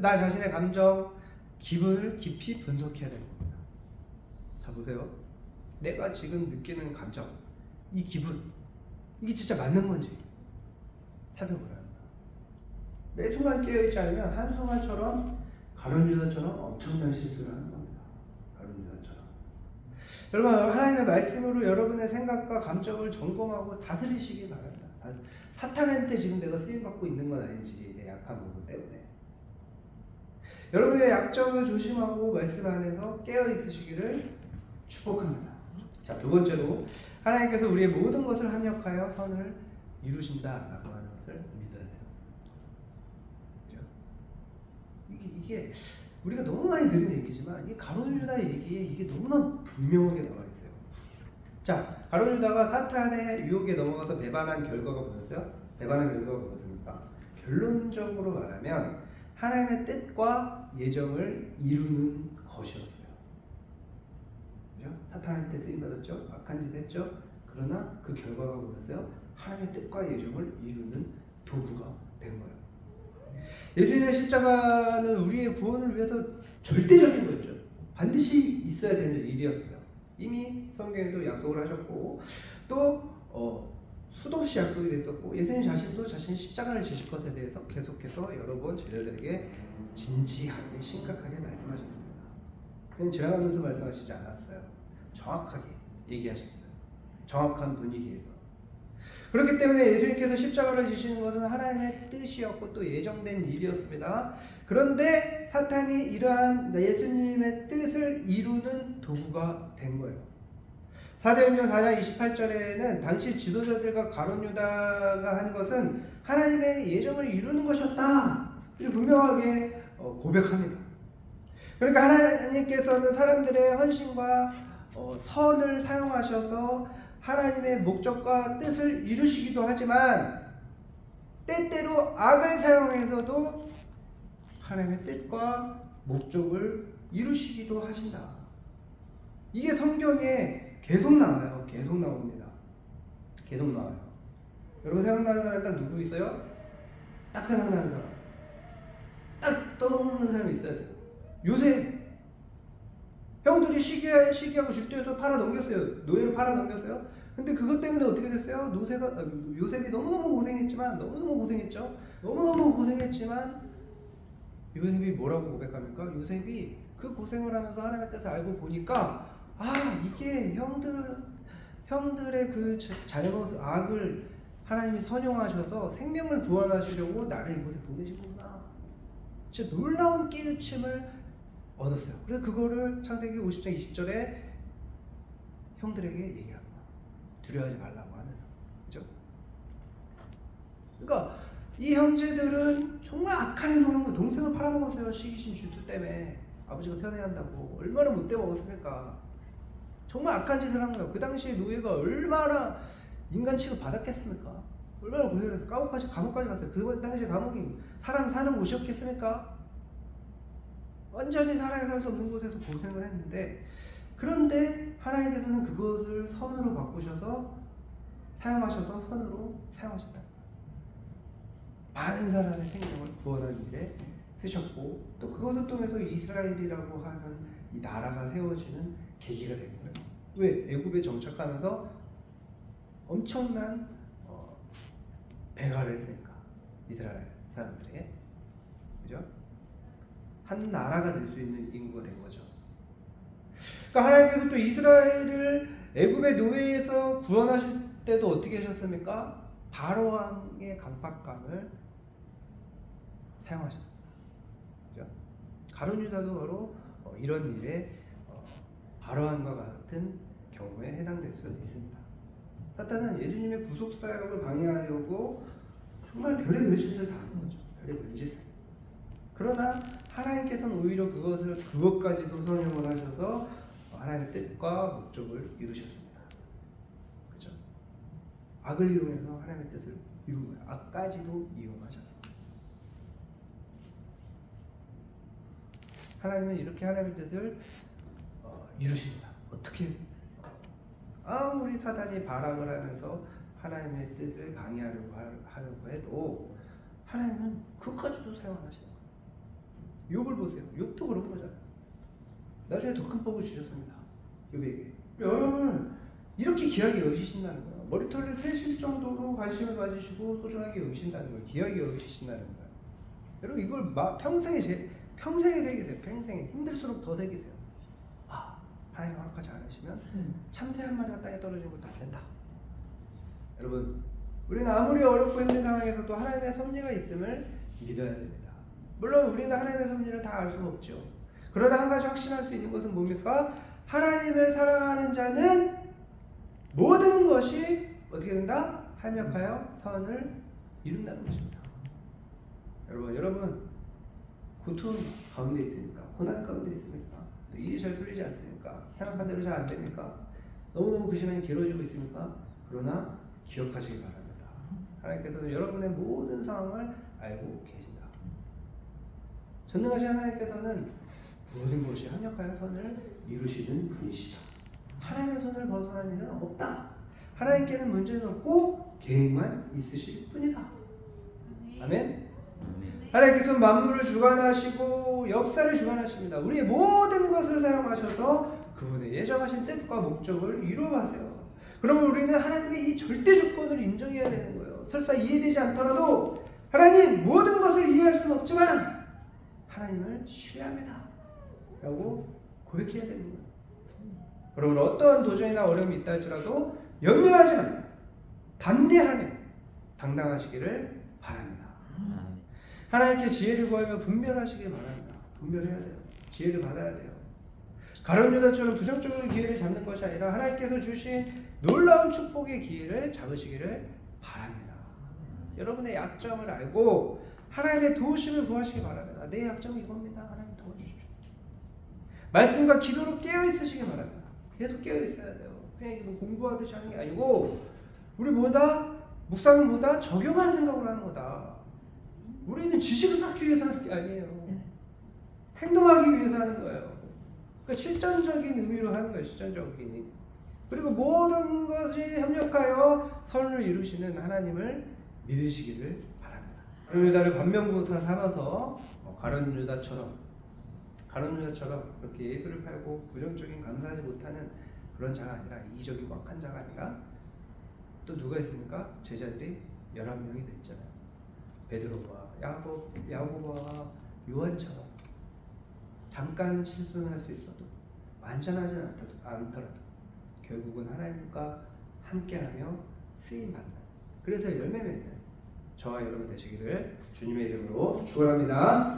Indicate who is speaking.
Speaker 1: 나 자신의 감정, 기분을 깊이 분석해야 되는 겁니다. 자 보세요. 내가 지금 느끼는 감정, 이 기분, 이게 진짜 맞는 건지 살펴보라. 매 순간 깨어있지 않으면 한순간처럼 가룟유다처럼 엄청난 실수를 하는 겁니다. 가룟유다처럼. 여러분, 하나님의 말씀으로 여러분의 생각과 감정을 점검하고 다스리시기 바랍니다. 사탄한테 지금 내가 쓰임받고 있는 건 아닌지, 내 약한 부분 때문에. 여러분의 약점을 조심하고 말씀 안에서 깨어있으시기를 축복합니다. 자, 두 번째로 하나님께서 우리의 모든 것을 합력하여 선을 이루신다라고 하는 것을 믿어야 돼요. 그죠? 이게 우리가 너무 많이 들은 얘기지만 이 가룟유다 얘기에 이게 너무나 분명하게 나와 있어요. 자, 가룟유다가 사탄의 유혹에 넘어가서 배반한 결과가 뭐였어요? 배반한 결과가 뭐였습니까? 결론적으로 말하면 하나님의 뜻과 예정을 이루는 것이었어요. 그죠? 사탄한테 쓰임받았죠? 악한 짓 했죠? 그러나 그 결과가 뭐였어요? 하나님의 뜻과 예정을 이루는 도구가 된 거예요. 예수님의 십자가는 우리의 구원을 위해서 절대적인 거였죠. 반드시 있어야 되는 일이었어요. 이미 성경에도 약속을 하셨고 또 수도 없이 약속이 됐었고 예수님 자신도 자신의 십자가를 지실 것에 대해서 계속해서 여러 번 제자들에게 진지하게 심각하게 말씀하셨습니다. 그냥 지나가면서 말씀하시지 않았어요. 정확하게 얘기하셨어요. 정확한 분위기에서. 그렇기 때문에 예수님께서 십자가를 지시는 것은 하나님의 뜻이었고 또 예정된 일이었습니다. 그런데 사탄이 이러한 예수님의 뜻을 이루는 도구가 된 거예요. 사도행전 4장 28절에는 당시 지도자들과 가룟유다가 한 것은 하나님의 예정을 이루는 것이었다. 이렇게 분명하게 고백합니다. 그러니까 하나님께서는 사람들의 헌신과 선을 사용하셔서 하나님의 목적과 뜻을 이루시기도 하지만 때때로 악을 사용해서도 하나님의 뜻과 목적을 이루시기도 하신다. 이게 성경에 계속 나와요. 계속 나옵니다. 계속 나와요. 여러분 생각나는 사람 딱 누구 있어요? 딱 생각나는 사람. 딱 떠오르는 사람이 있어야 돼요. 요셉. 형들이 시기하고 죽도에서 팔아 넘겼어요. 노예로 팔아 넘겼어요. 근데 그것 때문에 어떻게 됐어요? 요셉이 너무너무 고생했지만 너무너무 고생했지만 요셉이 뭐라고 고백합니까? 요셉이 그 고생을 하면서 하나님의 뜻을 알고 보니까 이게 형들의 그 잘못 악을 하나님이 선용하셔서 생명을 구원하시려고 나를 이곳에 보내시구나. 진짜 놀라운 깨우침을 얻었어요. 그래서 그거를 창세기 50장 20절에 형들에게 얘기합니다. 두려워하지 말라고 하면서. 그죠? 그러니까 이 형제들은 정말 악한 행동을 하고 동생을 팔아먹었어요. 시기심 질투 때문에. 아버지가 편애한다고. 얼마나 못돼 먹었습니까? 정말 악한 짓을 한 거예요. 그 당시에 노예가 얼마나 인간 취급 받았겠습니까? 얼마나 고생을 해서 감옥까지 갔어요. 그 당시에 감옥이 사람 사는 곳이었겠습니까? 완전히 사람이 살 수 없는 곳에서 고생을 했는데, 그런데 하나님께서는 그것을 선으로 바꾸셔서 사용하셔서 선으로 사용하셨다. 많은 사람의 생명을 구원하는 일에 쓰셨고, 또 그것을 통해서 이스라엘이라고 하는 이 나라가 세워지는 계기가 된 거예요. 왜? 애굽에 정착하면서 엄청난 배가를 했으니까 이스라엘 사람들에게. 그죠? 한 나라가 될 수 있는 인구가 된 거죠. 그러니까 하나님께서 또 이스라엘을 애굽의 노예에서 구원하실 때도 어떻게 하셨습니까? 바로 왕의 강팍감을 사용하셨습니다. 그죠? 가룟유다도 바로 이런 일에 바로 왕과 같은 경우에 해당될 수 있습니다. 사탄은 예수님의 구속 사역을 방해하려고 정말 별의별 짓을 다 하는 거죠. 별의별 짓을. 그러나 하나님께서는 오히려 그것까지도 선용을 하셔서 하나님의 뜻과 목적을 이루셨습니다. 그렇죠? 악을 이용해서 하나님의 뜻을 이룬 거예요. 악까지도 이용하셨습니다. 하나님은 이렇게 하나님의 뜻을 이루십니다. 어떻게? 아무리 사단이 발악을 하면서 하나님의 뜻을 방해하려고 해도 하나님은 그것까지도 사용하시는 거예요. 욥을 보세요. 욥도 그런 거잖아요. 나중에 더 큰 복을 주셨습니다. 욥에게. 여러분 이렇게 귀하게 여기신다는 거예요. 머리털을 세실 정도로 관심을 가지시고 소중하게 여기신다는 거예요. 귀하게 여기신다는 거예요. 여러분 이걸 평생에 새기세요. 평생에 힘들수록 더 새기세요. 하나님 허락하지 않으시면 참새 한 마리가 땅에 떨어진 것도 안 된다. 여러분 우리는 아무리 어렵고 힘든 상황에서도 하나님의 섭리가 있음을 믿어야 됩니다. 물론 우리는 하나님의 섭리를 다 알 수가 없죠. 그러나 한 가지 확신할 수 있는 것은 뭡니까? 하나님을 사랑하는 자는 모든 것이 어떻게 된다? 합력하여 선을 이룬다는 것입니다. 여러분 고통 가운데 있습니까? 고난 가운데 있습니까? 또 일이 잘 풀리지 않습니까? 생각한 대로 잘 안 됩니까? 너무너무 그 시간이 길어지고 있습니까? 그러나 기억하시기 바랍니다. 하나님께서는 여러분의 모든 상황을 알고 계신다. 전능하신 하나님께서는 모든 것이 합력하여 선을 이루시는 분이시다. 하나님의 손을 벗어난 일은 없다. 하나님께는 문제는 없고 계획만 있으실 뿐이다. 아멘. 하나님께서는 만물을 주관하시고 역사를 주관하십니다. 우리의 모든 것을 사용하셔서 그분의 예정하신 뜻과 목적을 이루어가세요. 그러면 우리는 하나님의 이 절대 주권을 인정해야 되는 거예요. 설사 이해되지 않더라도 하나님 모든 것을 이해할 수는 없지만 하나님을 신뢰합니다 라고 고백해야 되는 거예요. 여러분 어떠한 도전이나 어려움이 있다 할지라도 염려하지 말고 담대하며 당당하시기를 바랍니다. 하나님께 지혜를 구하며 분별하시길 바랍니다. 분별해야 돼요. 지혜를 받아야 돼요. 가룟 유다처럼 부정적으로 기회를 잡는 것이 아니라 하나님께서 주신 놀라운 축복의 기회를 잡으시기를 바랍니다. 여러분의 약점을 알고 하나님의 도우심을 구하시기 바랍니다. 내 약점이 이겁니다. 하나님 도와주십시오. 말씀과 기도로 깨어있으시기 바랍니다. 계속 깨어있어야 돼요. 그냥 공부하듯이 하는 게 아니고 우리 묵상은 적용할 생각을 하는 거다. 우리는 지식을 쌓기 위해서 하는 게 아니에요. 행동하기 위해서 하는 거예요. 그러니까 실전적인 의미로 하는 거예요. 실전적인. 그리고 모든 것이 협력하여 선을 이루시는 하나님을 믿으시기를 바랍니다. 가룟 유다를 반면교사 삼아서 가룟 유다처럼 이렇게 예수를 팔고 부정적인 감사하지 못하는 그런 자가 아니라 이기적이고 악한 자가 아니라 또 누가 있습니까? 제자들이 11명이 됐잖아요. 베드로와 야고보와 요한처럼 잠깐 실수는 할 수 있어도 완전하지 않더라도 결국은 하나님과 함께하며 쓰임받는 그래서 열매 맺는 저와 여러분 되시기를 주님의 이름으로 축원합니다.